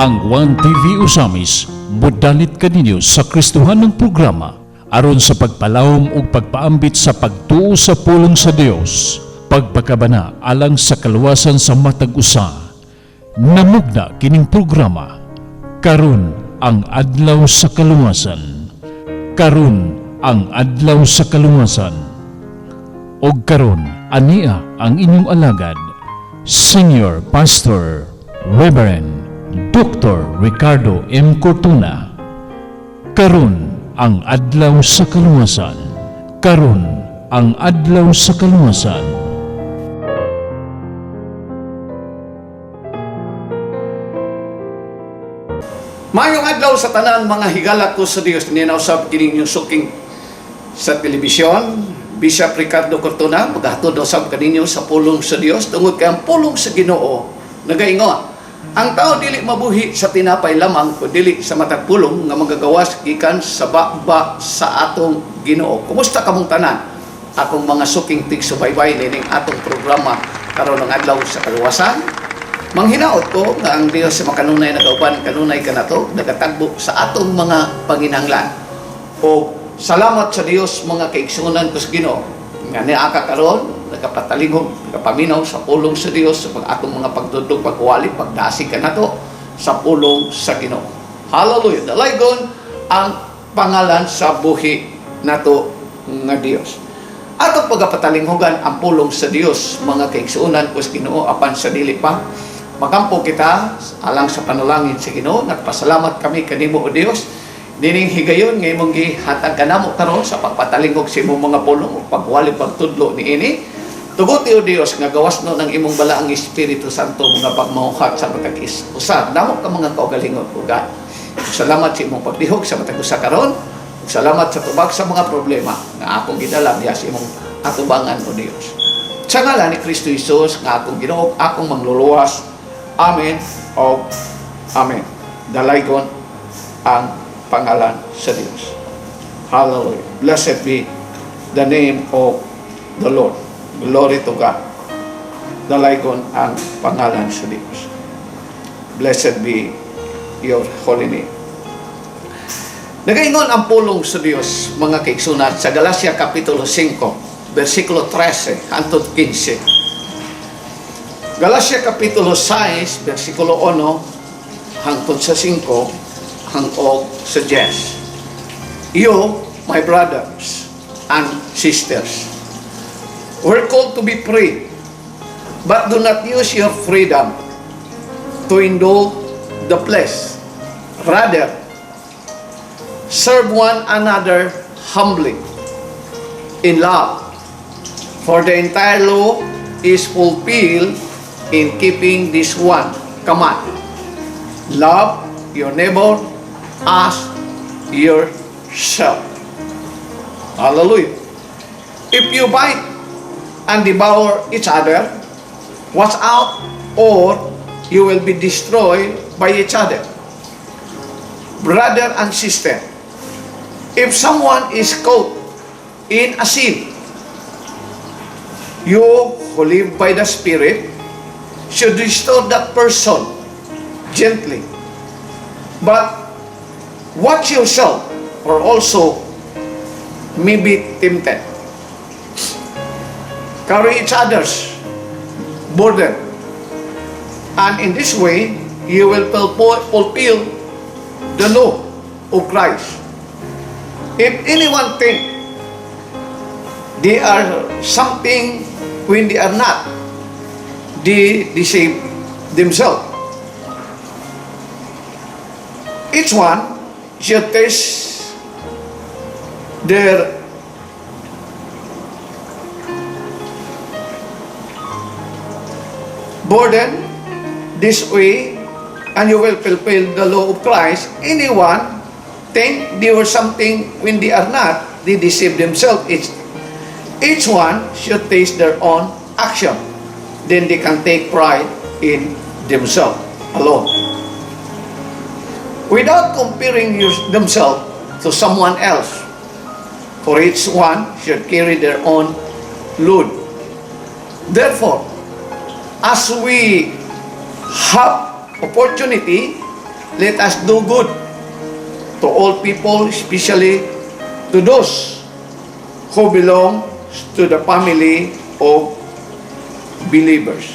Ang One TV Usamis modalit kaninyo sa Kristohan ng programa aron sa pagpalawom ug pagpaambit sa pagtuo sa pulong sa Dios, pagpakabana alang sa kaluwasan sa matag usa. Namugna kining programa karon ang adlaw sa kaluwasan. Karon ang adlaw sa kaluwasan. Og karon ania ang inyong alagad, Senior Pastor Reverend Dr. Ricardo M. Cortuna. Karon ang adlaw sa kaluwasan. Karon ang adlaw sa kaluwasan. Mayong adlaw sa tanan mga higala ko sa Dios, ninausab kining yung suking sa telebisyon. Bishop Ricardo Cortuna maghatod usab kaninyo sa pulong sa Dios tungod kay ang pulong sa Ginoo nagaingon. Ang tao dili mabuhi sa tinapay lamang kundi dili sa matag pulong nga magagawas gikan sa baba sa atong Ginoo. Kumusta kamong tanan? Akong mga suking tigsubaybay nining atong programa karon ng adlaw sa kaluwasan. Manghinaot ko nga ang Dios sa makanunay nagauban kanunay kanato nagatagbo sa atong mga panginahanglan. O salamat sa Dios mga kaigsunan ko sa Ginoo nga niaka karon nagkapatalingog, nagkapaminaw sa pulong sa Dios sa atong mga pagdudog, pagwali, pagdasig kanato sa pulong sa Ginoo. Hallelujah. Dalaygon ang pangalan sa buhi nato nga Dios. Atong pagkapatalinghogan ang pulong sa Dios mga kaigsunan ko sa Ginoo apan sa dili pa makampo kita alang sa panalangin sa Ginoo. Nagpasalamat kami kanimo o Dios dining higayon nga imong gihatag kanamo karon sa pagpatalingog sa imong mga pulong o pagwali pagtudlo niini. Tuguti o Dios nga gawas no ng imong balaang Espiritu Santo mga pagmauhat sa matag usa namo ka mga kaugalingon o God. Salamat sa imong pagdihog sa matag usa karon. Salamat sa tubag sa mga problema nga akong gidala diha sa imong atubangan o Dios. Sa ngalan ni Kristo Jesus nga akong Ginoo, akong mangluluwas. Amen o Amen. Dalaygon ang pangalan sa Dios. Hallelujah. Blessed be the name of the Lord. Glory to God. Dalaygon ang pangalan sa Dios. Blessed be your holy name. Nagaingon ang pulong sa Dios, mga kaigsunan, sa Galacia Kapitulo 5, versikulo 13 hangtod 15. Galacia Kapitulo 6, versikulo 1 hangtod sa 5 hangtod sa 10. You, my brothers and sisters, we're called to be free, but do not use your freedom to indulge the flesh. Rather, serve one another humbly in love. For the entire law is fulfilled in keeping this one command: love your neighbor as yourself. Hallelujah. If you bite and devour each other, watch out, or you will be destroyed by each other. Brother and sister, if someone is caught in a sin, you who live by the Spirit should restore that person gently. But watch yourself, or also may be tempted. Carry each other's burden, and in this way you will fulfill the law of Christ. If anyone think they are something when they are not, they deceive themselves. Each one should test their burden this way, and you will fulfill the law of Christ. Anyone think they were something when they are not, they deceive themselves. Each one should taste their own action. Then they can take pride in themselves alone, without comparing themselves to someone else. For each one should carry their own load. Therefore, as we have opportunity, let us do good to all people, especially to those who belong to the family of believers.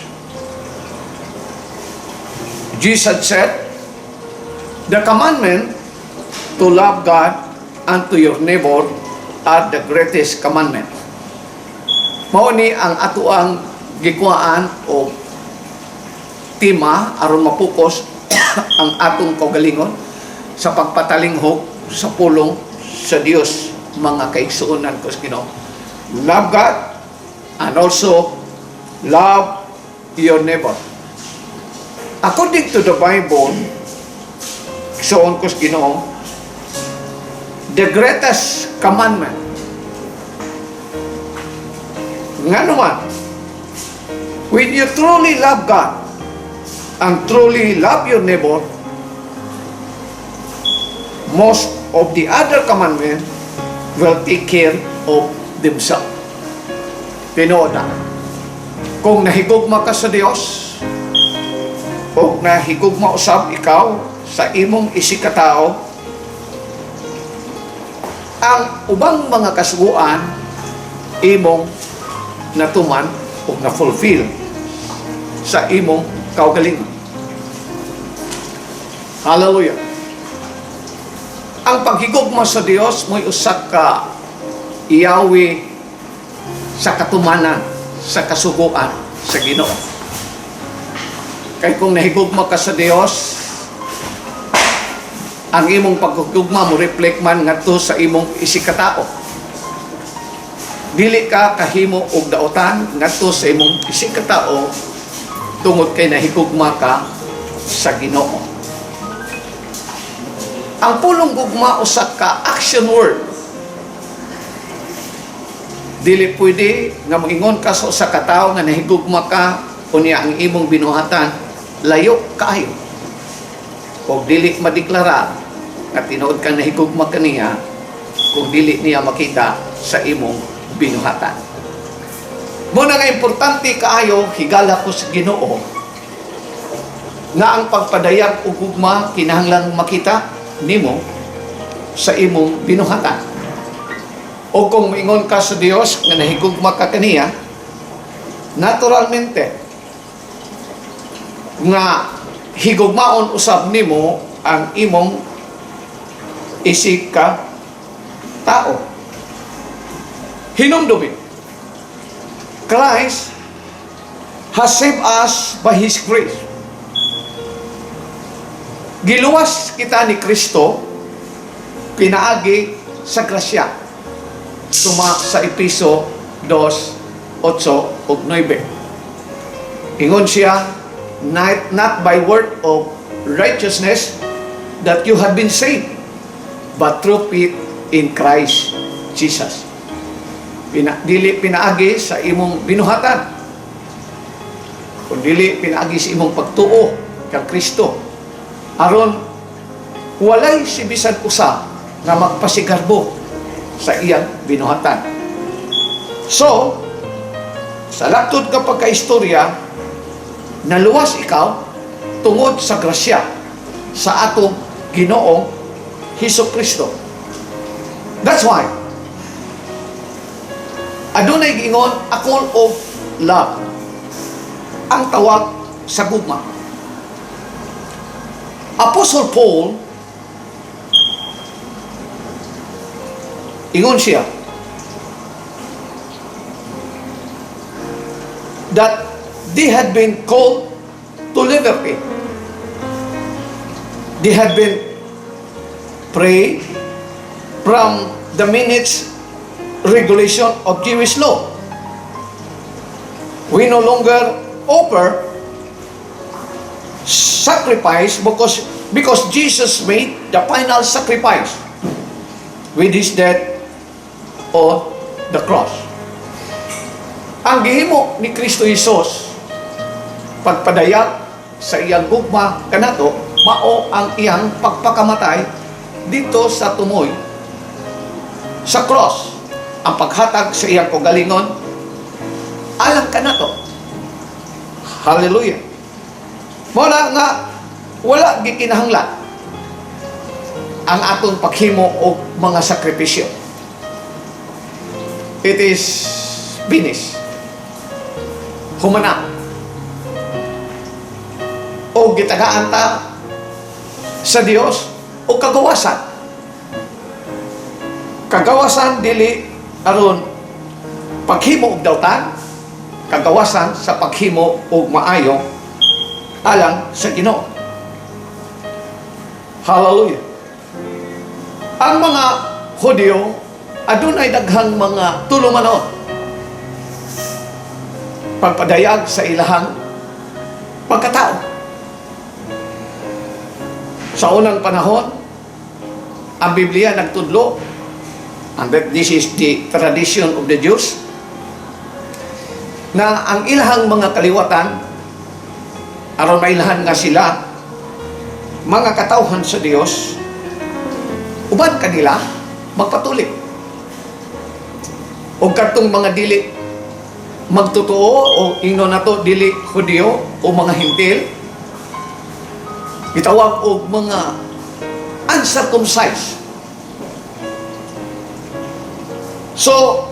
Jesus said, the commandment to love God and to your neighbor are the greatest commandment. Mao ni ang ato ang gikuhaan o tema aron mapukus ang atong kaugalingon sa pagpatalinghog sa pulong sa Dios, mga kaigsuonan ko sa Ginoo. Love God and also love your neighbor. According to the Bible, igsuon ko sa Ginoo, the greatest commandment nga naman, when you truly love God and truly love your neighbor, most of the other commandments will take care of themselves. Tinuod na. Kung nahigugma ka sa Dios, o nahigugma usab ikaw sa imong isikatao, ang ubang mga kasuguan imong natuman o na-fulfill sa imong kaugalingon. Hallelujah. Ang paghigugma sa Dios mo'y usak ka iyawi sa katumanan, sa kasuguan sa Ginoo. Kaya kung nahigugma ka sa Dios, ang imong paghigugma mo reflect man ngadto sa imong isikatao. Dili ka kahimo og daotan ngadto sa imong isikatao tungod kay nahigugma ka sa Ginoo. Ang pulong gugma usa ka action word. Dili pwede nga moingon ka sa usa ka tawo nga nahigugma ka unya ang imong binuhatan layo kaayo. Kung dili madeklara nga tinuod kang nahigugma kaniya, kung dili niya makita sa imong binuhatan. Muna nga importante kaayo higala ko sa Ginoo nga ang pagpadayag ug gugma kinahanglang makita nimo sa imong binuhatan. O kung moingon ka sa Dios nga nahigugma ka kaniya, naturalmente nga higugmaon usab nimo ang imong isika tao. Hinumdumi, Christ has saved us by His grace. Giluwas kita ni Kristo pinaagi sa grasya. Suma sa Episo 2:8 ug 9. Ingon siya, not by word of righteousness that you have been saved, but through faith in Christ Jesus. Dili pinaagi sa imong binuhatan, kundi pinaagi sa imong pagtuo kang Kristo, aron walay si bisan usa nga magpasigarbo sa iyang binuhatan. So, sa laktod ka pagkaistorya, naluwas ikaw tungod sa grasya sa atong Ginoong Hesukristo. That's why adunay giingon a call of love, ang tawag sa gugma. Apostle Paul, ingon siya that they had been called to liberty. They had been free from the minutes regulation of Jewish law. We no longer offer sacrifice because Jesus made the final sacrifice with His death on the cross. Ang gihimo ni Kristo Jesus pagpadayag sa iyang gugma kanato mao ang iyang pagpakamatay dito sa tumoy sa cross. Ang paghatag sa iyang kaugalingon alang kanato. Hallelujah. Muna nga wala gikinahanglan ang atong paghimo og mga sakripisyo. It is finished. Humana. O gitagaan ta sa Dios o kagawasan. Kagawasan dili aron paghimo og dawtan, kagawasan sa paghimo og maayo alang sa Ginoo. Hallelujah. Ang mga Hudyo adunay daghang mga tulumanon pagpadayag sa ilahang pagkatao. Sa unang panahon, ang Biblia nagtudlo, and that this is the tradition of the Jews, na ang ilahang mga kaliwatan, aron mailahan nga sila, mga katawhan sa Dios, uban kanila, magpatulik. O katong mga dili magtotoo o ingno na to dili Hudyo o mga Hintil, gitawag og mga uncircumcised. So,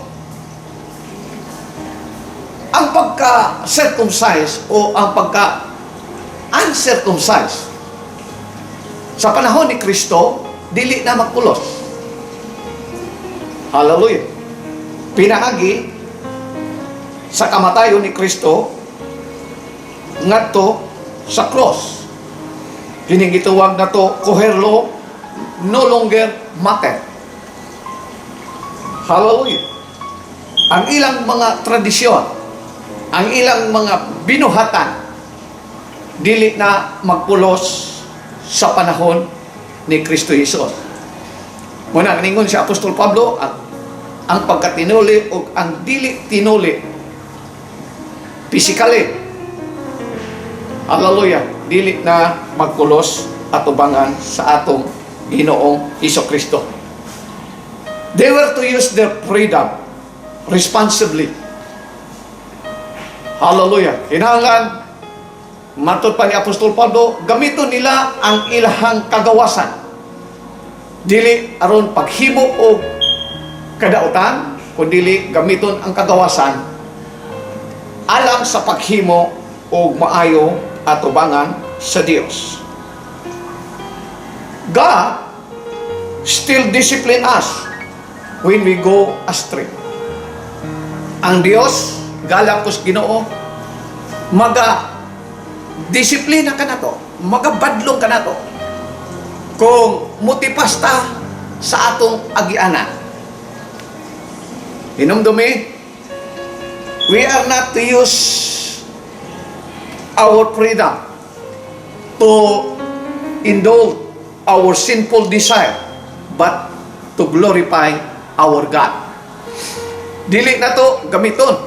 ang pagka-circumcised o ang pagka-uncircumcised sa panahon ni Kristo, dili na magpulos. Hallelujah. Pinaagi sa kamatayon ni Kristo ngadto sa cross. Kining gituwag na to koherlo no longer matter. Hallelujah. Ang ilang mga tradisyon, ang ilang mga binuhatan, dili na magpulos sa panahon ni Kristo Jesus. Muna kaningon si Apostol Pablo, ang pagkatinuli o ang dili tinuli physically, hallelujah, dili na magpulos at ubangan sa atong Ginoong Hesukristo. They were to use their freedom responsibly. Hallelujah. Kinahanglan, matud pa ni Apostol Pablo, gamiton nila ang ilahang kagawasan. Dili aron paghimo o kadautan, kundi gamiton ang kagawasan alang sa paghimo o maayo at ubangan sa Dios. God still discipline us when we go astray. Ang Dios, galakos Ginoo, disiplina ka na to, magabadlong ka na to, kung mutipasta sa atong agianan. Hinumdumi, we are not to use our freedom to indulge our sinful desire, but to glorify our God. Dili na to gamiton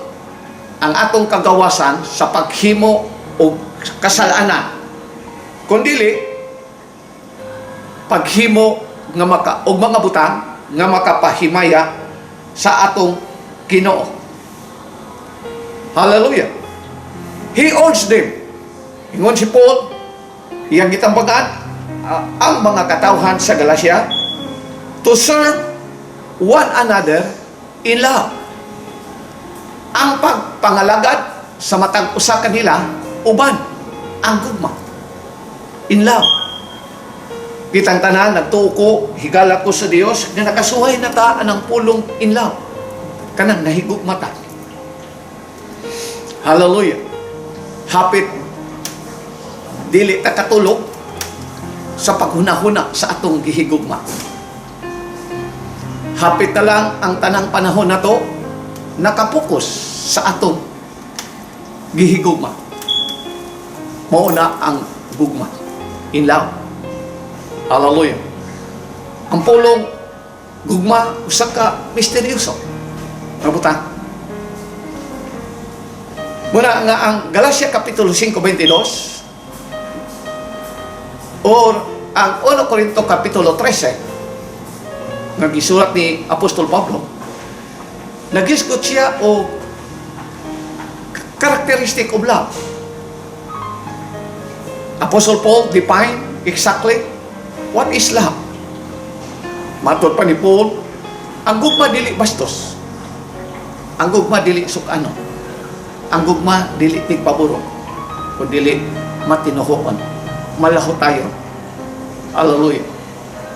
ang atong kagawasan sa paghimo o kasalanan, kundi paghimo nga og mga butang nga makapahimaya sa atong Ginoo. Hallelujah. He urged them. Ingon si Paul, iyang gitambagan ang mga katawhan sa Galacia to serve one another in love. Ang pagpangalagad sa matag usa kanila uban ang gugma in love. Kitang tanan nagtuko, higala ko sa Dios nga nakasuhay na ta anang pulong in love. Kanang nahigugma ta. Hallelujah. Hapit dili ta katulog sa paghunahuna sa atong gihigugma. Hapit na lang ang tanang panahon na to nakapokus sa atong gihigugma. Mauna ang gugma in love. Hallelujah. Ang pulong gugma usa ka misteryoso. Mabuta. Muna nga ang Galacia Kapitulo 5:22 or ang 1 Corinto Kapitulo 13 nga gisulat ni Apostol Pablo, nagisgot siya o characteristic of love. Apostle Paul define exactly what is love. Matod pa ni Paul, ang gugma dili bastos. Ang gugma dili sukano. Ang gugma dili tigpaburo. O dili matinuhoon. Malaho tayo. Hallelujah.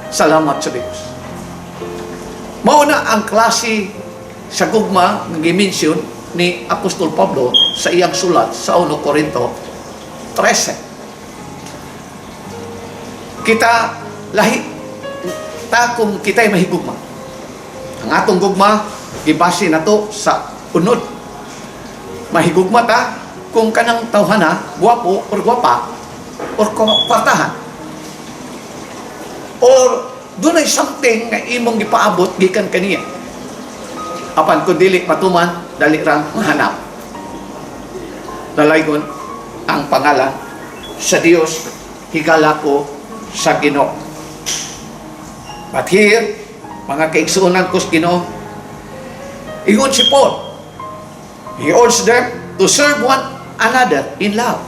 Salamat sa Diyos. Mauna ang klase sa gugma nga gimension ni Apostol Pablo sa iyang sulat sa 1 Corinto 13. Kita lahi ta kung kita'y mahigugma. Ang atong gugma gibase nato sa unod. Mahigugma ta kung kanang tawhana guwapo or guwapa or kwartahan. Or dunay something nga imong gipaabot gikan kaniya. Apan kung dili matuman, dali rang mahanap. Dalaygon ang pangalan sa Dios, higala ko sa Ginoo. But here, mga kaigsuunan ko sa Ginoo, ingon si Paul, he urged them to serve one another in love.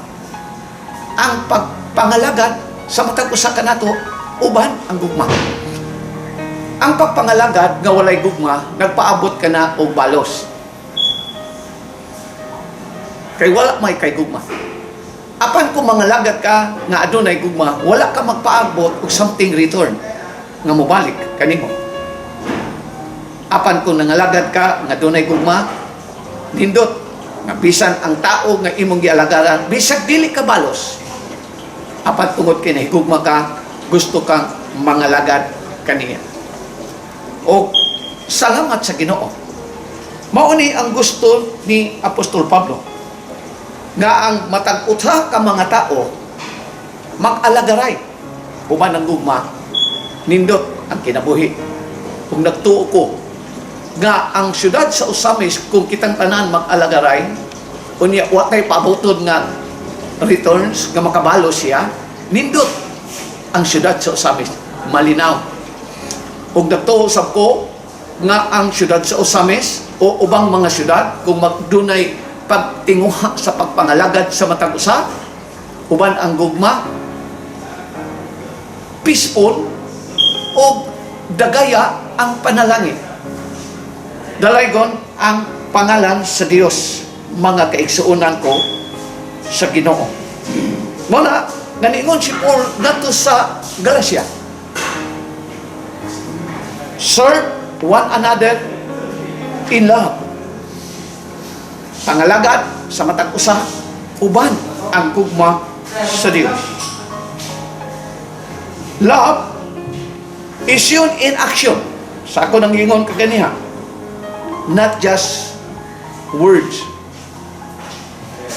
Ang pagpangalagad sa matag usa kanato uban ang gugma. Ang pagpangalagad nga walay gugma, nagpaabot ka na og balos. Kay wala may kay gugma. Apan kung mangalagad ka nga adunay gugma, wala ka magpaabot og something return nga mobalik kanimo. Apan kung nangalagad ka nga adunay gugma, nindot nga bisan ang tao nga imong gialagaran, bisag dili ka balos. Apan tungod kay nahigugma ka, gusto kang mangalagad kaniya. O salamat sa Ginoo. Mao ni ang gusto ni Apostol Pablo nga ang matag usa ka mga tao mag-alagaray uban ang gugma nindot ang kinabuhi. Kung nagtuo ko nga ang syudad sa Usamis kung kitang tanan mag-alagaray unya watay paabotod nga returns nga makabalo siya, nindot ang syudad sa Usamis malinaw. Ug nagtuo sab ko nga ang syudad sa Usamis o ubang mga syudad kung magdunay pagtinguha sa pagpangalagad sa matag usa uban ang gugma peaceful o dagaya ang panalangin. Dalaygon ang pangalan sa Dios, mga kaigsuunan ko sa Ginoo. Muna naningon si Paul nato sa Galacia, serve one another in love. Pangalagad sa matag usa uban ang gugma sa Dios. Love is yun in action. Sa ako nang ingon kaganiha, not just words.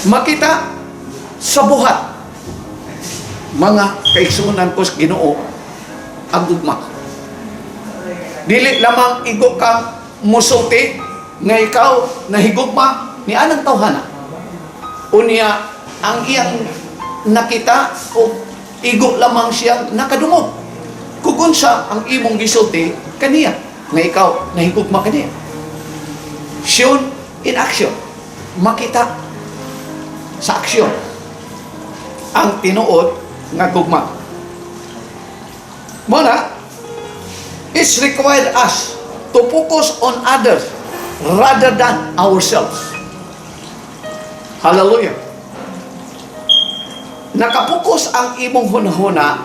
Makita sa buhat, mga kaigsuunan ko sa Ginoo, ang gugma. Dili lamang igo kang musulti nga ikaw nahigugma ni anang tawhana. Unya ang iyang nakita o igo lamang siyang nakadungog. Kung sa ang imong gisulti kaniya nga ikaw nahigugma kaniya. Shown in action. Makita sa aksyon ang tinuod nga gugma. Muna, it's required us to focus on others rather than ourselves. Hallelujah. Nakapokus ang imong hunahuna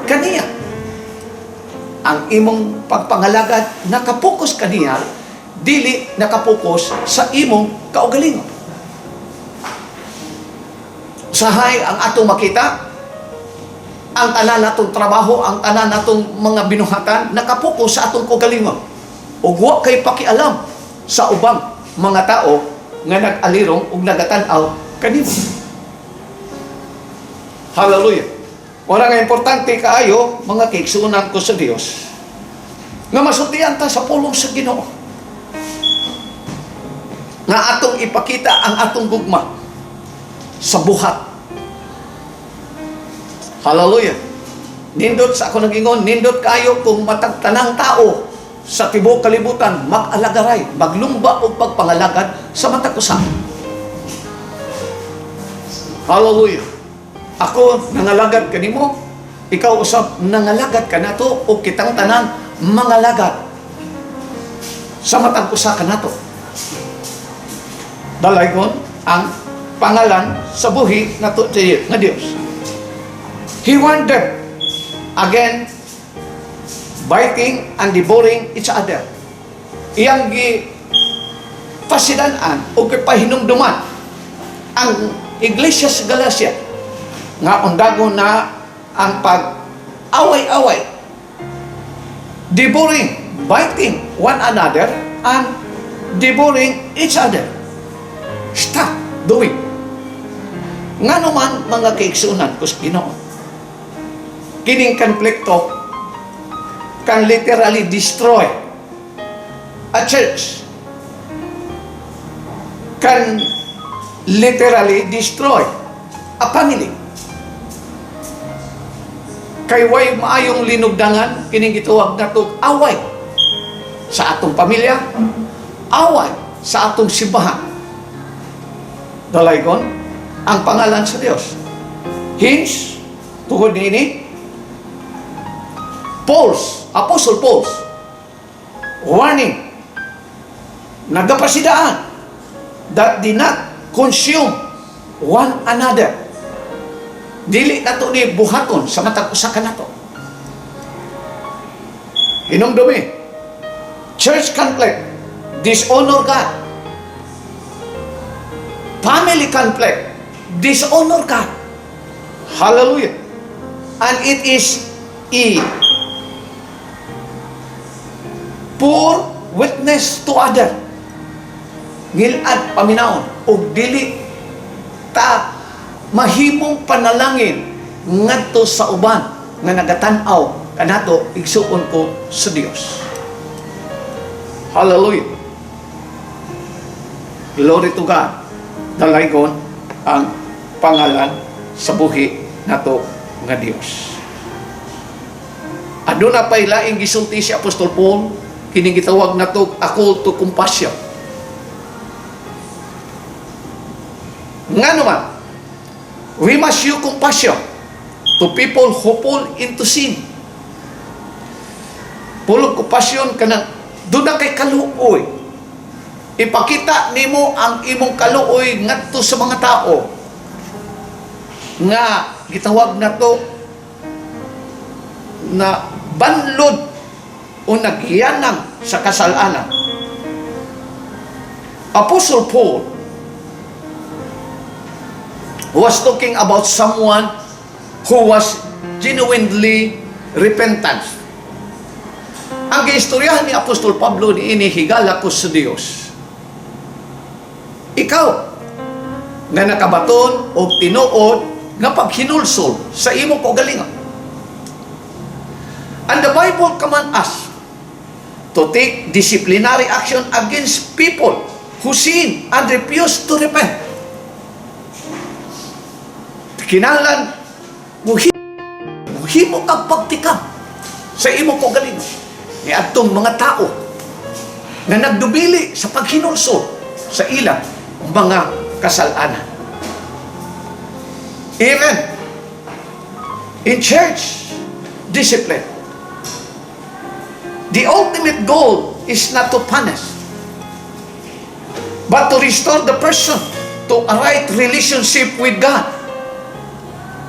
kaniya. Ang imong pagpangalagad, nakapokus kaniya, dili nakapokus sa imong kaugalingon. Sahay ang atong makita, ang tanan natong trabaho, ang tanan natong mga binuhatan, nakapokus sa atong kaugalingon. O wa kay pakialam sa ubang mga tao nga nag-alirong ug nagatan-aw kanimo. Hallelujah. Wala nga importante kaayo, mga kaigsuunan ko sa Dios, nga masultian ta sa pulong sa Ginoo. Nga atong ipakita ang atong gugma sa buhat. Hallelujah. Nindot sa ako nagingon, nindot kayo kung matag tanang tao sa tibuok kalibutan mag-alagaray, maglumba o pagpangalagad sa matag usa. Hallelujah. Ako nangalagad kanimo, ikaw usab nangalagad ka nato o kitang tanan mga lagad sa matag usa kanato. Dalaygon ang pangalan sa buhi nato nga Dios. He warned them again biting and devouring each other. Iyang pasidan-an o pahinumduman ang Iglesia sa Galacia nga undagon na ang pag-away-away, devouring, biting one another, and devouring each other. Stop doing. Nga naman mga kaigsunan kus Ginoo, kining konflikto can literally destroy a church, can literally destroy a family. Kay way maayong linugdangan kining gituwag nato away sa atong pamilya, away sa atong simbahan. Dalaygon ang pangalan sa Dios. Hence, tungod niini, Apostle Paul's warning, nagapasidaan that did not consume one another. Dili nato ni buhaton sa matag usa kanato. Hinumdumi, church conflict, dishonor God. Family conflict, dishonor God. Hallelujah. And it is a poor witness to other. Ngilad paminaon o dili ta mahimong panalangin ngadto sa uban nga nagatan-aw kanato igsuon ko sa Dios. Hallelujah. Glory to God. Dalaygon ang pangalan sa buhi nato nga Dios. Aduna pay laing gisulti si Apostol Paul kining gitawag nato a call to compassion. Nga naman, we must show compassion to people who fall into sin. Pulong compassion ka na doon na kay kaluoy. Ipakita nimo ang imong kaluoy ngadto sa mga tao nga gitawag na to na banlod o nagyanang sa kasalanan. Apostle Paul was talking about someone who was genuinely repentant. Ang giistoryahan ni Apostol Pablo ni inihigala ko sa Dios. Ikaw na nakabaton o tinuod nga paghinulsol sa imo kaugalingon. And the Bible command us to take disciplinary action against people who sin and refuse to repent. Kinahanglan muhimo kang pagtikam sa imo kaugalingon ni adtong mga tao nga nagdubili sa paghinulsol sa ilang mga kasalanan. Even in church discipline, the ultimate goal is not to punish, but to restore the person to a right relationship with God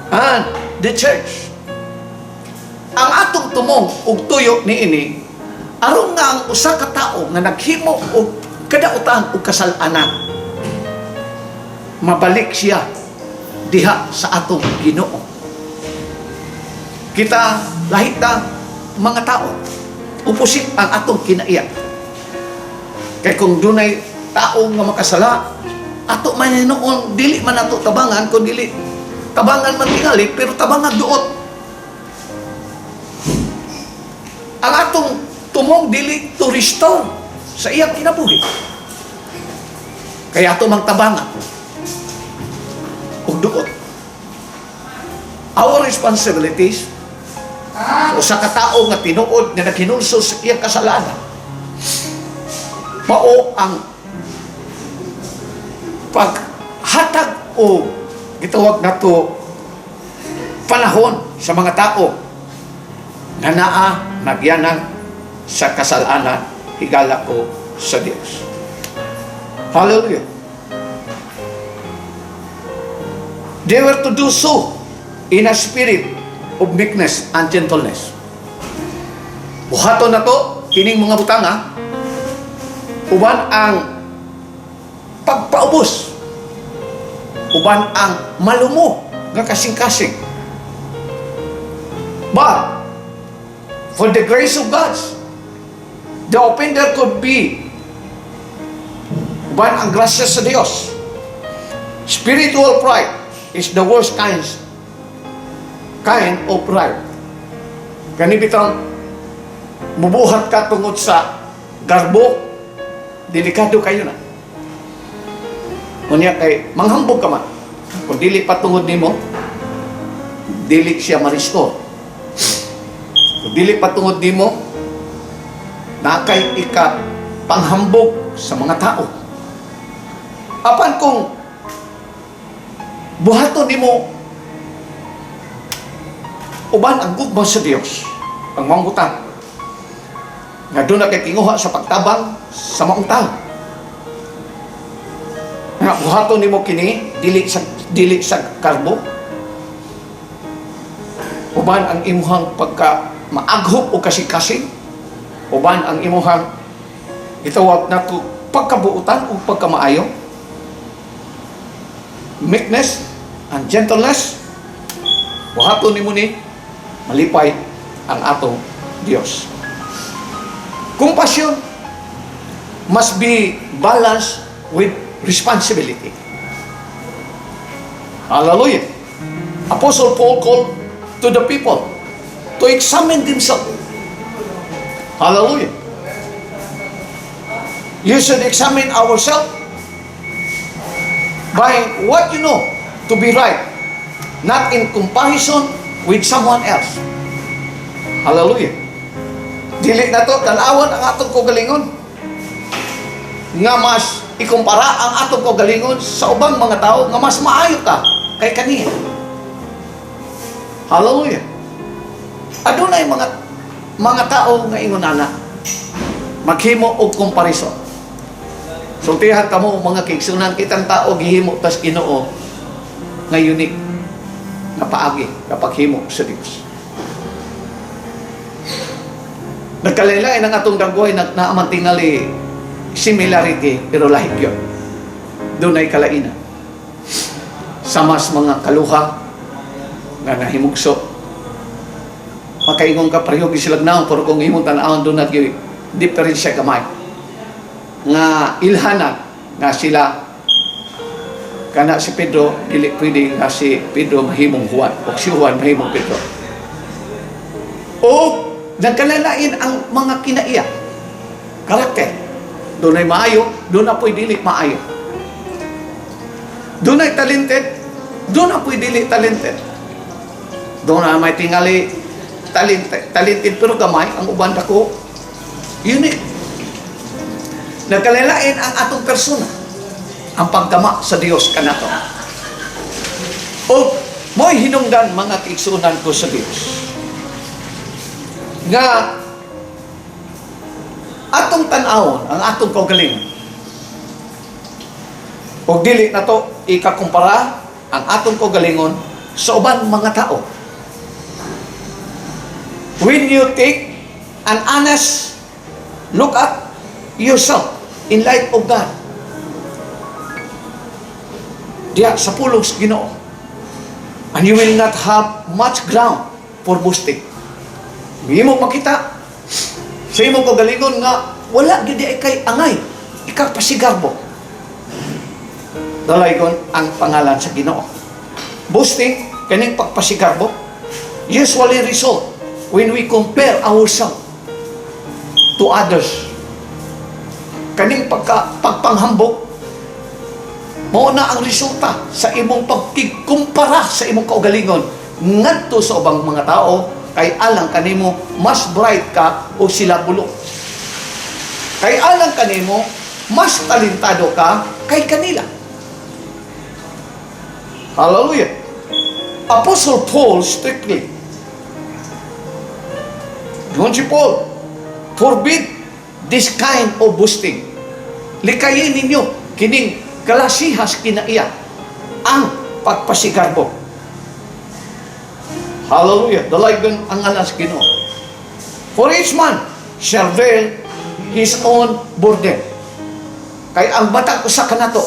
and the church. Ang atong tumong ug tuyo niini aron nga ang usa ka tawo nga naghimo og kadautan ug kasalanan mabalik siya diha sa atong Ginoo. Kita lahit na mga tao upusit ang atong kinaiya. Kay kung dunay tao nga makasala, ato man noon dili man ato tabangan, kun dili tabangan man tingali, pero tabangan duot. Ang atong tumong dili to restore sa iyang kinabuhi. Kaya ato mang tabangan ug duot. Our responsibilities o sa katao nga tinuod nga naghinulsol sa iyang kasalanan, mao ang paghatag o gitawag nato panahon sa mga tao nga naa nagyanang sa kasalanan, higala ko sa Dios. Hallelujah. They were to do so in a spirit of meekness and gentleness. Buhaton na to, kining mga butanga, uban ang pagpaubos, uban ang malumo, nga kasing-kasing. But, for the grace of God, the offender could be uban ang grasya sa Diyos. Spiritual pride is the worst kind of pride. Kani bitang mubuhat ka tungod sa garbo, delikado kayo na. Unya kay manghambog ka man. Kung dili patungod nimo, dili siya ma-restore. Kung dili patungod nimo, nakay ika panghambog sa mga tao. Apan kung buhaton nimo uban ang gugma sa Dios, ang mangutang nga doon na kay kinguha sa pagtabang sa maong tao. Nga buhaton nimo kini dili sa karbo, uban ang imuhang pagka maaghop o kasing-kasing, uban ang imuhang itawag nato pagkabuutan o pagkamaayo, meekness and gentleness. Buhaton nimo ni malipay ang atong Dios. Compassion must be balanced with responsibility. Hallelujah. Apostle Paul called to the people to examine themselves. Hallelujah. You should examine ourselves by what you know to be right, not in comparison with someone else. Hallelujah. Dili na to, tanawan ang atong kagalingon nga mas ikumpara ang atong kagalingon sa ubang mga tao nga mas maayo ka kay kaniya. Hallelujah. Adunay mga tao nga ingon ana maghimo og comparison. Sultihan kamo mga kigsunan kitang tao gihimo tas Ginoo nga unique na paagi kapag himo sa Dios. Nagkalain ang atong dagway naaman tingali similarity pero lahi yun. Doon ay kalainan. Sa mas mga kaluha nga nahimugso. Makaingon ka pareho gisilagnaon pero kung imong tan-awon doon at diferensya gamay. Nga ilhanan nga sila kana si Pedro dili pwede nga si Pedro mahimong Juan o si Juan mahimong Pedro. O nagkalalain ang mga kinaiya karakter. Doon ay maayo, doon na po'y dili maayo. Doon ay talented, doon na po'y dili talented. Doon na may tingali talented pero gamay ang uban dako unique. Nagkalalain ang atong persona, ang pagkama sa Dios kanato. O mo'y hinungdan mga kiigsunan ko sa Dios nga atong tan-awon ang atong kaugalingon. O dili na to ikakumpara ang atong kaugalingon sa uban mga tao. When you take an honest look at yourself in light of God, diya sa pulong sa Ginoo, and you will not have much ground for boasting. Hindi mo makita sa imong kagalingon nga wala gid ay kay angay, ikapasigarbo. Dalaygon ang pangalan sa Ginoo. Boasting kaning pagpasigarbo usually result when we compare ourselves to others. Kaning pagpanghambog mao na ang resulta sa imong pagkikumpara sa imong kaugalingon ngadto sa ubang mga tao kay alang kanimo mas bright ka o sila bulok. Kay alang kanimo mas talentado ka kay kanila. Hallelujah. Apostle Paul strictly, doon si Paul, Forbid this kind of boasting. Likayin ninyo kining kalasihas kinaiya ang pagpasigarbo. Hallelujah. Dalaygon ang alas Ginoo. For each man shall bear his own burden. Kay ang batang usa kanato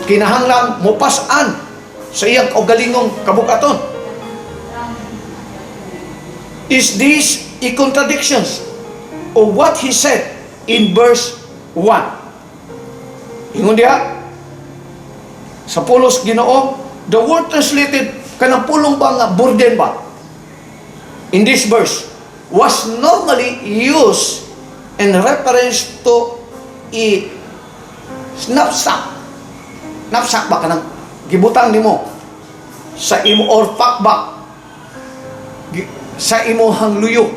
kinahanglang mopas-an sa iyang kaugalingong kabukaton. Is this a contradictions of what he said in verse 1? Ingon diha sa pulos Ginoo, the word translated kanang pulong ba nga burden ba in this verse was normally used in reference to a knapsack. Knapsack ba kanang gibutang nimo sa imo or pakbak sa imuhang luyo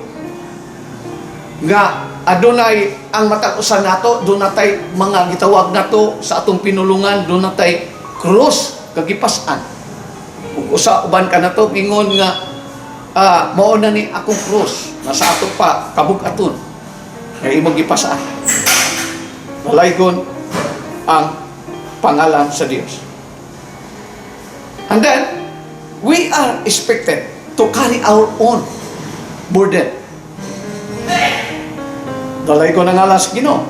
nga adunay ang matag-usan nato, dunay mga gitawag nato sa atong pinulungan, dunay cross kagipas-an. Ug usa uban ka nato ingon nga mao na ni akong cross nasa ato pa kabug-aton nga imong gipas-an. Malaygon ang pangalan sa Dios. And then we are expected to carry our own burden. Dalay ko ng alas Ginoo.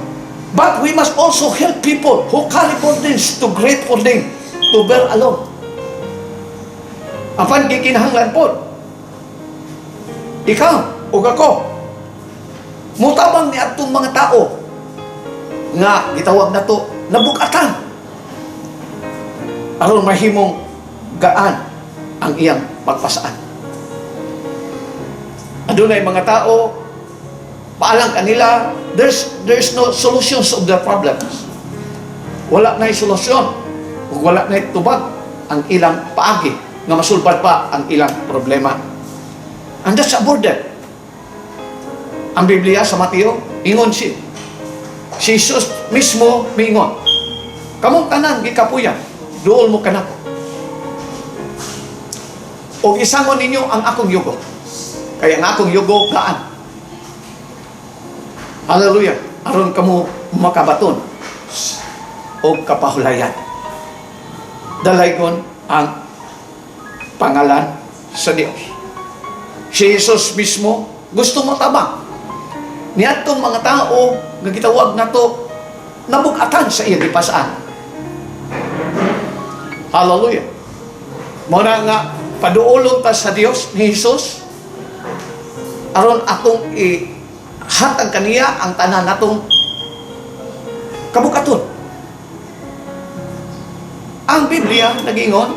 But we must also help people who carry burdens to great burden to bear alone. Apan gikinahanglan po, ikaw o ako, mutabang ni atong mga tao nga gitawag na to nabugatan aron mahimong gaan ang iyang pagpasaan. Adunay mga tao paalang kanila there's no solutions of their problems. Wala na'y solusyon ug wala na'y tubag ang ilang paagi nga masulbad pa ang ilang problema. And that's a burden. Ang Biblia sa Mateo ingon si Jesus mismo miingon, kamong tanan gikapuyan, duol mo kanako. O isangon ninyo ang akong yugo. Kaya ang akong yugo gaan. Hallelujah. Aron kamo makabaton o kapahulayan. Dalaygon ang pangalan sa Dios. Si Jesus mismo gusto mo tabang. Niadtong mga tao nga gitawag nato nabugatan sa iyang gipasaan. Hallelujah. Muna nga paduolon ta sa Dios ni Jesus aron atong hatag kaniya ang tanan natong kabukaton. Ang Biblia nagingon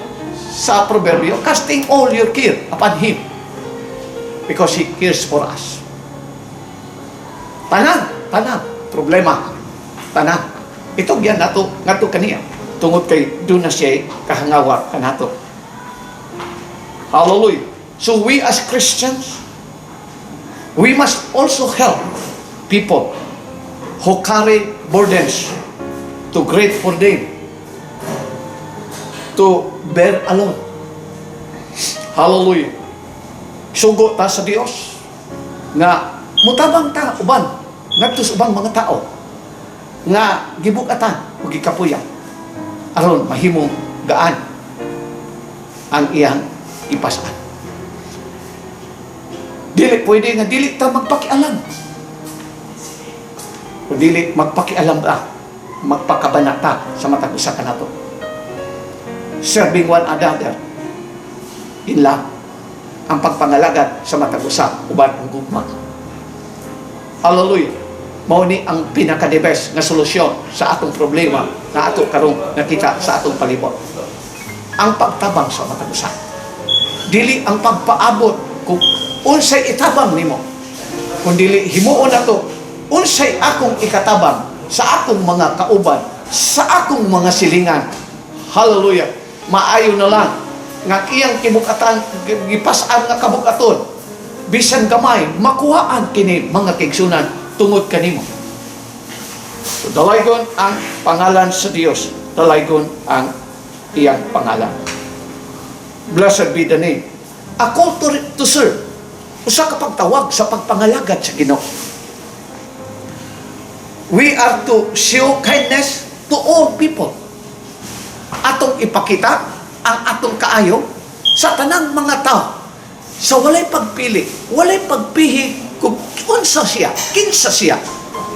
sa proverbio, casting all your care upon Him because He cares for us. Tanan, problema, tanan. Ito yan nato, ngato kaniya. Tungod kay doon na siya kahangawa kanato. Hallelujah. So we as Christians, we must also help people who carry burdens to great burden to bear alone. Hallelujah. Sugo ta sa Dios nga mutabang ta uban ngadto sa ubang mga tao nga gibukatan ug gikapuyan aron mahimong gaan ang iyang ipasaan. Dili pwede nga dili ta magpakialam. Kung dili magpakialam ta, magpakabana ta sa matag usa kanato. Serving one another in love. Ang pagpangalagad sa matag usa uban ang gugma. Hallelujah. Mao ni ang pinaka-the best nga solusyon sa atong problema na ato karong nakita sa atong palibot. Ang pagtabang sa matag usa. Dili ang pagpaabot kung unsay itabang nimo, kung dili himuon nato unsay akong ikatabang sa akong mga kauban, sa akong mga silingan. Hallelujah. Maayo na lang nga iyang kibukatan gipas-an nga kabukaton bisan gamay makuhaan kini mga kigsunan tungod kanimo. So dalaygon ang pangalan sa Dios, dalaygon ang iyang pangalan. Blessed be the name. A call to serve usa ka pagtawag sa pagpangalagad sa Ginoo. We are to show kindness to all people. Atong ipakita ang atong kaayo sa tanang mga tao. Sa walay pagpili, walay pagpihi kung unsa siya, kinsa siya.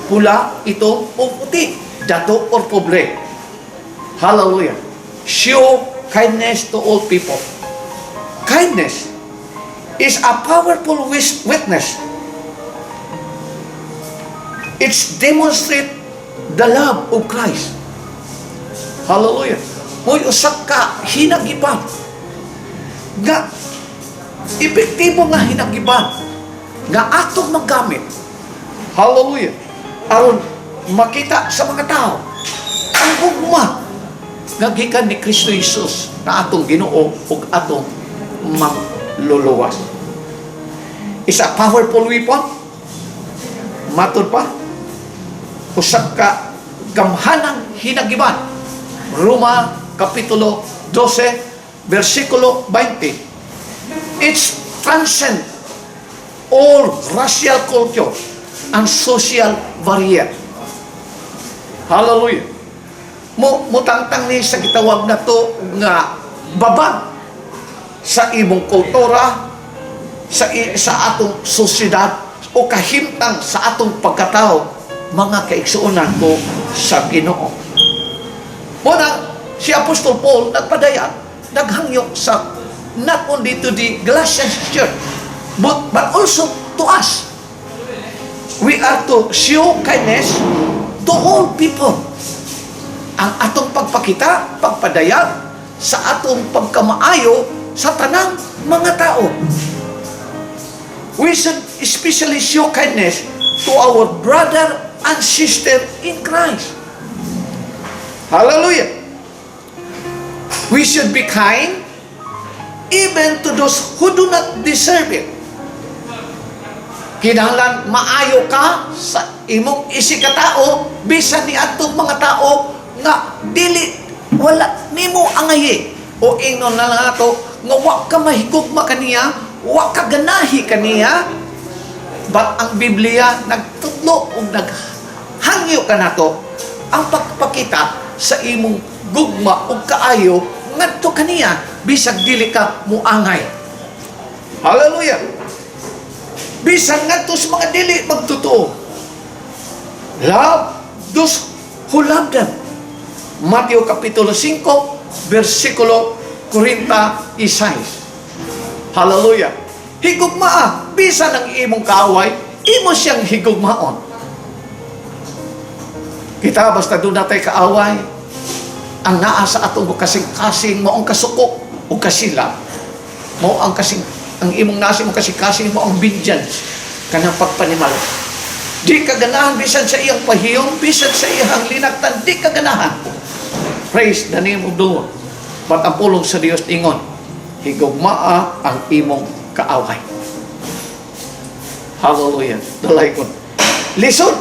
Pula ito o puti, dato or pobre. Hallelujah. Show kindness to all people. Kindness is a powerful witness. It's demonstrate the love of Christ. Hallelujah. Mo'y usak ka hinagiban. Nga, epektibo nga hinagiban. Nga atong magamit. Hallelujah. Aron makita sa mga tao ang hugma nga gikan ni Kristo Jesus na atong Ginoo ug atong mangluluwas. Is a powerful weapon. Matud pa, usak ka gamhanang hinagiban. Roma Kapitulo 12, versikulo 20. It's transcend all racial culture and social barrier. Hallelujah. Mutangtang ni sa gitawag na to nga babag sa imong kultura, sa atong sosyedad, o kahimtang sa atong pagkatao, mga kaigsuonan ko sa Ginoo. Muna, si Apostol Paul nagpadayag, naghangyo sa not only to the Galatian church, but also to us. We are to show kindness to all people. Ang atong pagpakita, pagpadayag sa atong pagkamaayo sa tanang mga tao. We should especially show kindness to our brother and sister in Christ. Hallelujah. We should be kind even to those who do not deserve it. Kinahanglan maayo ka sa imong isikatao bisan ni atong mga tao nga dili wala nimo angayi o ingnon na lang ato nga wa ka mahigugma kaniya, wa ka ganahi kaniya. But ang Biblia nagtudlo ug naghangyo ka nato ang pagpakita sa imong gugma ug kaayo ngadto kaniya bisag dili ka muangay. Hallelujah. Bisan ngadto sa mga dili magtotoo. Love those who love them. Mateo Kapitulo 5, versikulo 46. Hallelujah. Higugmaa, bisan ang imong kaaway, imo siyang higugmaon. Kita basta doon natay kaaway, ang naa sa atong kasing-kasing mo ang kasuko o kasila. Mo ang kasing, ang imong nasi mo kasing-kasing mo ang vengeance kanang pagpanimala. Di ka ganahan bisan sa iyang pahiyong, bisan sa iyang linagtan, di ka ganahan. Praise the name of the Lord. But ang pulong sa Dios ingon, higugmaa ang imong kaaway. Hallelujah. Dalay ko. Listen,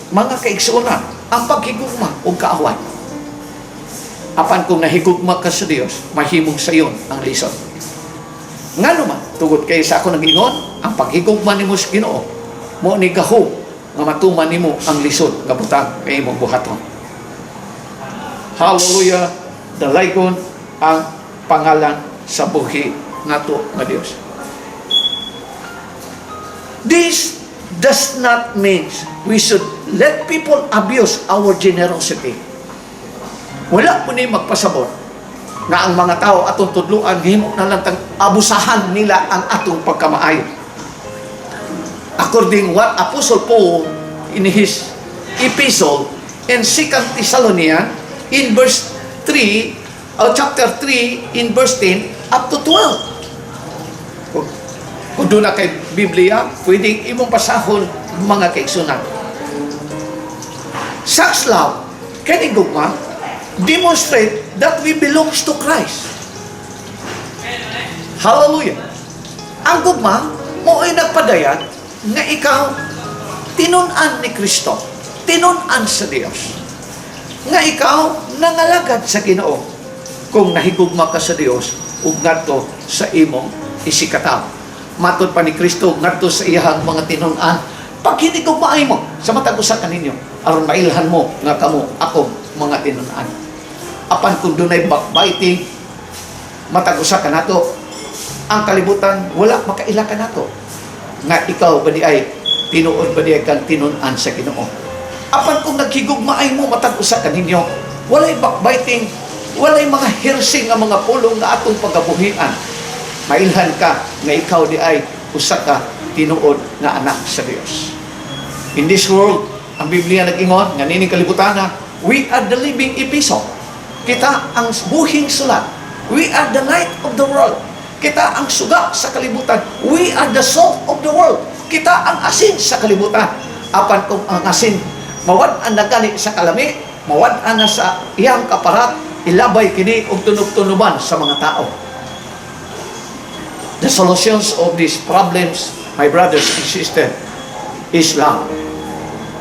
mga kaigsuonan, ang paghigugma o kaaway. Apan kung nahigugma ka sa Dios, mahimong sa iyon ang lison. Nga naman, tugod kayo sa ako nag-ingon, ang paghigugma ni mo sa Ginoo, mo ni gaho, nga matuman ni mo ang lison, kabutang kay mong buhaton. Hallelujah. Dalay ko ang pangalan sa buhi nato nga Dios. This does not mean we should let people abuse our generosity. Wala po ni magpasabot na ang mga tao atong tudluan himo na lang tang abusahan nila ang atong pagkamaayo. According what Apostle Paul in his epistle in 2 Thessalonians in verse 3 or chapter 3 in verse 10 up to 12. Kung doon na kay Biblia, pwedeng imong pasahon mga kaigsunan. Such love, kaning gugma, demonstrate that we belongs to Christ. Hallelujah. Ang gugma, mo'y nagpadayag nga ikaw tinun-an ni Kristo, tinun-an sa Dios. Nga ikaw nangalagad sa Ginoo kung nahigugma ka sa Dios ug ngadto sa imong isikataw. matod pa ni Kristo ngadto sa iyang mga tinun-an, pag hindi ko maay mo sa matag usa kaninyo aron mailhan mo nga kamo ako mga tinun-an. Apan kung dunay backbiting matag usa ka nato, ang kalibutan wala makaila ka nato nga ikaw ba di ay tinuod ba di ay kang tinun-an sa Ginoo. Apan kung naghigugmaay mo matag usa kaninyo, walay backbiting, walay mga hirsing nga mga pulong nga atong pagabuhian, mailhan ka nga ikaw di ay usa ka tinuod nga anak sa Dios. In this world, ang Biblia nag-ingon nga nining kalibutan na we are the living epistle. Kita ang buhing sulat. We are the light of the world. Kita ang suga sa kalibutan. We are the salt of the world. Kita ang asin sa kalibutan. Apan kung ang asin mawad-an na gani sa kalami, mawad-an na sa iyang kaparat, ilabay kini og tunub-tunuban sa mga tao. The solutions of these problems, my brothers and sisters, is love.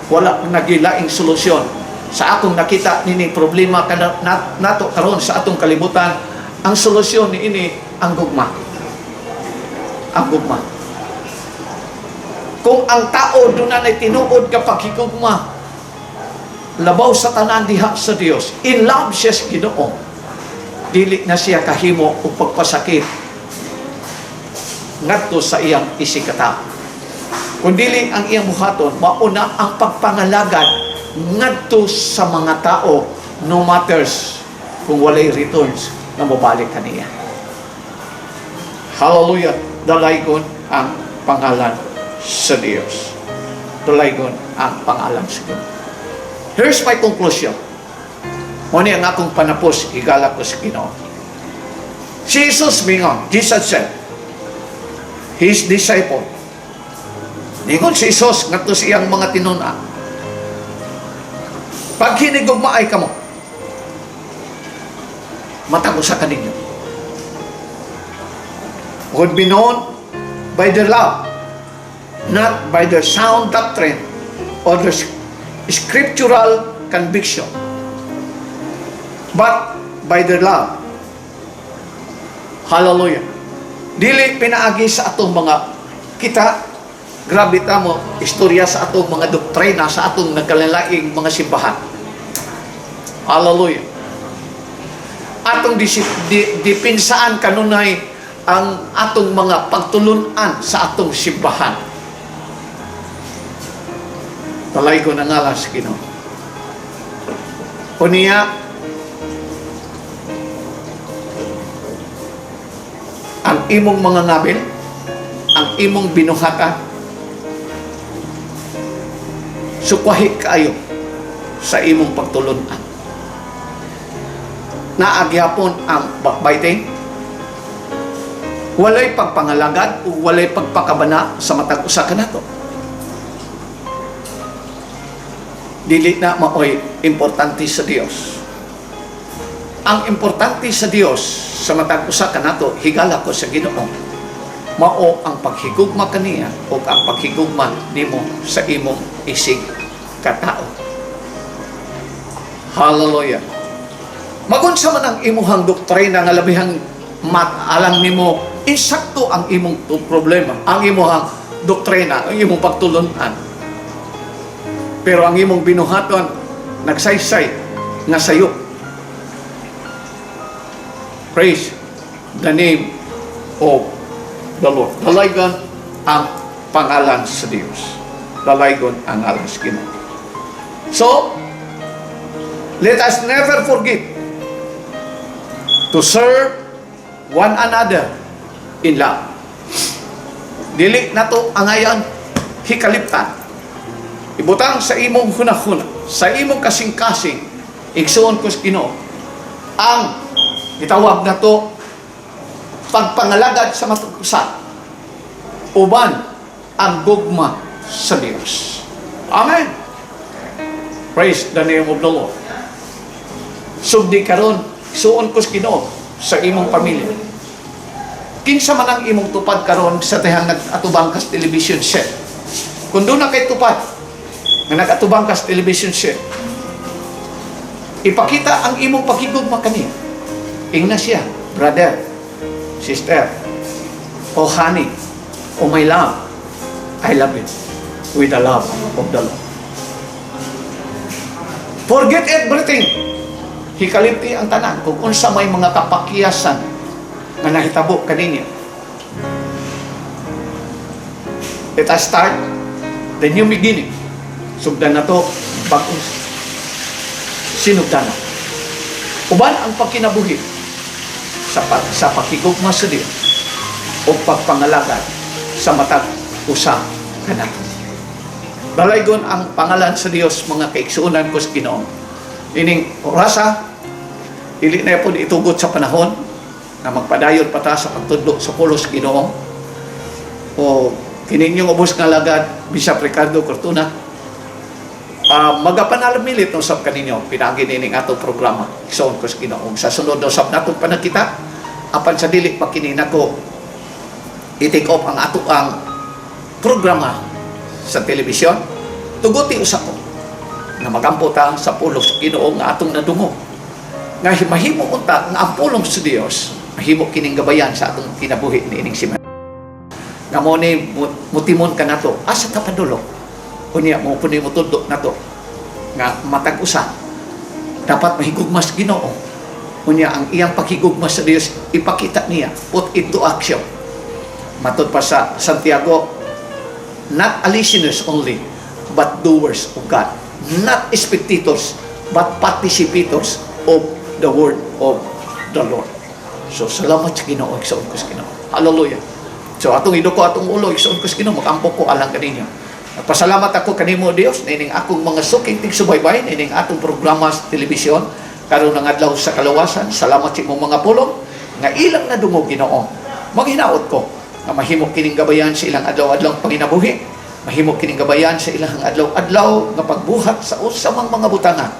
Wala nagilaing solusyon sa atong nakita nini problema nato karon sa atong kalibutan. Ang solusyon ni ini ang gugma. Ang gugma. Kung ang tao dunay tinuod ka paghigugma, labaw sa tanan diha sa Dios, in love siya sa Ginoo, dili na siya kahimo og pagpasakit ngadto sa iyang isikata. Kung dili ang iyang buhaton, mauna ang pagpangalagad ngadto sa mga tao, no matters kung walay returns na mabalik kaniya. Hallelujah! Dalaygon ang pangalan sa Dios. Dalaygon ang pangalan sa Ginoo. Here's my conclusion. Muna ang akong panapos, higala ko sa Ginoo. Si Jesus mingon, Jesus said, His disciple, ningon si Jesus ngadto sa iyang mga tinun-an, pag hinigugmaay ka mo, matag usa ka ninyo. Would be known by their love, not by their sound doctrine or their scriptural conviction, but by their love. Hallelujah. Dili pinaagi sa atong mga kita, grabe ta mo, istorya sa atong mga doktrina, sa atong nagkalalaing mga simbahan. Hallelujah. Atong dipinsaan kanunay ang atong mga pagtulunan sa atong simbahan. Talay ko na nga sa Ginoo. Unya, ang imong mga ngabil, ang imong binuhatan, sukwahi kayo sa imong pagtulunan. Naagyapon ang backbiting, walay pagpangalagad o walay pagpakabana sa matag usa kanato. Dili na maoy importante sa Dios. Ang importante sa Dios sa matag usa kanato, higala ko sa Ginoo, mao ang paghigugma kaniya o ang paghigugma nimo sa imong isig katao. Hallelujah. Magunsa man ang imuhang doktrina nga labihang alam nimo insakto ang imong problema, ang imong doktrina, ang imong pagtulunan. Pero ang imong binuhaton nagsaysay nga sayo. Praise the name of the Lord. Dalaygon ang pangalan sa Dios. Dalaygon ang ngalan sa Ginoo. So, let us never forget to serve one another in love. Dili na to angayan hikaliptan. Ibutang sa imong hunahuna, sa imong kasing-kasing, igsuon ko sa Ginoo, ang itawag na to pagpangalagad sa matukusan, uban ang gugma sa Dios. Amen. Praise the name of the Lord. Sugdi karon, igsuon ko sa Ginoo sa imong pamilya. Kinsa man ang imong tupad karon sa tihang nag-atubang kas television set. Kung doon na kay tupad nga nag-atubang kas television set, ipakita ang imong paghigugma kaniya. Ingna siya, brother, sister, o honey, O my love, I love it with the love of the Lord. Forget everything. Hikaliti ang tanan. Kung unsa may mga kapakiyasan na nahitabo kaninyo. Let us start the new beginning. Sugdan na to, bagong sinugdan na. Uban ang pagkinabuhi sa pakigugma sa Dios o pagpangalagad sa matag usa kanato. Dalaygon ang pangalan sa Dios, mga kaigsuunan ko sa Ginoo. Ining orasa, dili na po itugot sa panahon na magpadayon pa ta sa pagtudlo sa pulos Ginoo. O kininyong ubos nga lagad, Bishop Ricardo Cortuna, magapanalamilit ng usap kaninyo, pinagin ining atong programa, igsoon ko sa Ginoo. Sa sunod na usap natong panagkita, apan sa dili pa kinina ko, i-take off ang ato ang programa sa telebisyon, tuguti usap ko na magampo ta sa pulos Ginoo nga atong nadungo. Nga mahimo unta nga ang pulong sa Dios, mahimo kining gabayan sa atong kinabuhi ni ining simana. Nga mo ni mutimon ka nato, asa ta padulong? Unya mo punoy mo tudlo nato nga matag usa dapat mahigugmas Ginoo. Unya ang iyang paghigugmas sa Dios ipakita niya, put into action. Matod pa sa Santiago, not a listeners only, but doers of God. Not spectators, but participators of the word of the Lord. So, salamat sa Ginoo, igsoon ko sa Ginoo. Hallelujah. So, atong ido ko, atong ulo, igsoon ko sa Ginoo, mag-ampo ko alang kaninyo. Pasalamat ako kanimo, Dios, na ining akong mga suking tigsubaybay, na ining atong programa sa telebisyon, karon ng adlaw sa kalawasan. Salamat sa imong mga pulong, nga ilang na dungo, Ginoo. Maghinaot ko, nga mahimo kining gabayan sa ilang adlaw-adlaw panginabuhi, mahimo kining gabayan sa ilang adlaw-adlaw nga pagbuhat sa usamang mga butangan.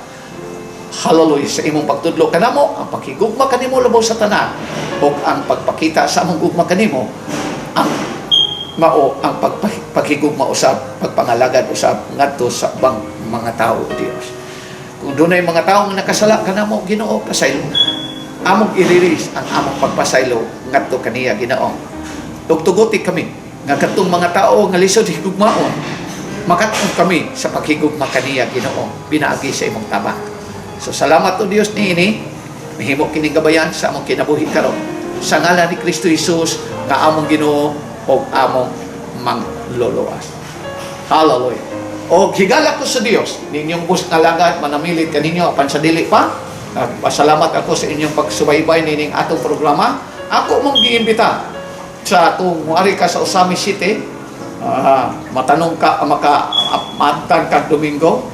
Hallelujah, sa imong pagtudlo kanamo, ang paghigugma kanimo labaw sa tanan, o ang pagpakita sa among gugma kanimo, ang mao ang paghigugma usab, pagpangalagad usab ngadto sa bang mga tao, Dios. Kung dunay mga tawo nga nakasala kanamo, Ginoo, pasaylo. Among iriris ang among pagpasaylo ngadto kaniya, Ginoo. Tugtuguti kami nga katong mga tao nga lisod higugmaon, makatong kami sa paghigugma kaniya, Ginoo, pinaagi sa imong tabang. So salamat o Dios niini, mahimo kining gabayan sa among kinabuhi karon. Sa ngalan ni Kristo Jesus nga among Ginoo o among mangluluwas. Hallelujah. O higala ko sa Dios, ninyong bus nga lagad, manamilit kaninyo apan sa dili pa. Pasalamat ako sa inyong pagsubaybay nining atong programa. Ako mong giimbita sa atong muari ka sa Osami City, matanong ka, makamatang ka Domingo,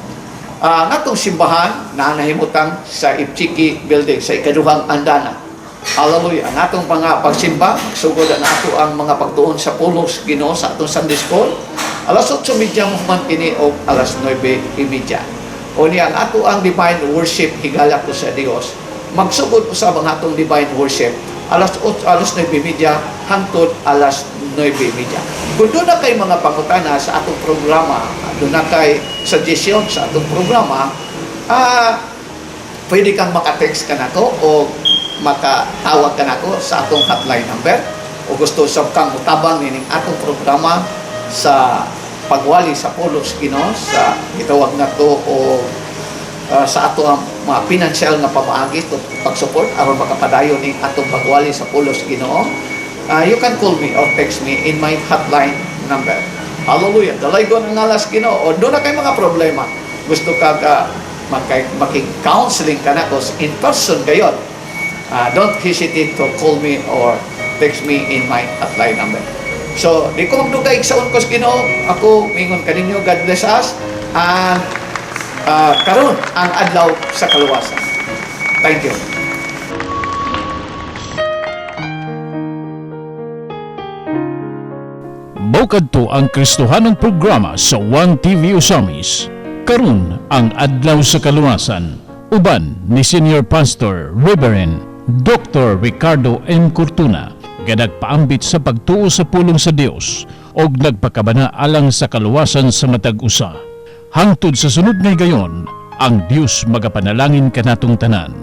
natong simbahan na nahimutang sa Ipchiki Building, sa ikaduhang andana. Hallelujah. Ang atong mga pagsimba, magsugod na ato ang mga pagtuon sa pulos Ginoo sa atong Sunday School. Alas 8:30 man kini o alas 9:30. O niya, ang ato ang divine worship, higala ko sa Dios. Magsugod usab ang atong divine worship alas 9:30 hangtod alas 9:30. Kung doon na kay mga pangutana sa atong programa, doon na kay suggestion sa atong programa, pwede kang maka-text ka nako o makatawag ka nako sa atong hotline number, o gusto sab kang mutabang nining atong programa sa pagwali sa pulos Ginoo, sa gitawag nato o sa ato ang mga financial nga pamaagi to pag-support aron makapadayon ning atong pagwali sa pulos Ginoo. You can call me or text me in my hotline number. Hallelujah. Dalaygon ang alas Ginoo. O doon na kay mga problema, gusto ka making-counseling ka na in person gayon, don't hesitate to call me or text me in my hotline number. So, di ko magdugay sa unkos Ginoo. Ako, mingon kaninyo, God bless us. And karon ang adlaw sa kaluwasan. Thank you. Bukadto ang Kristohanong programa sa One TV Usamis. Karon ang adlaw sa kaluwasan. Uban ni Senior Pastor Reverend Dr. Ricardo M. Cortuna, gadagpaambit sa pagtuo sa pulong sa Dios og nagpakabana alang sa kaluwasan sa matag usa. Hangtod sa sunod ngay gayon, ang Dios magapanalangin kanatong tanan.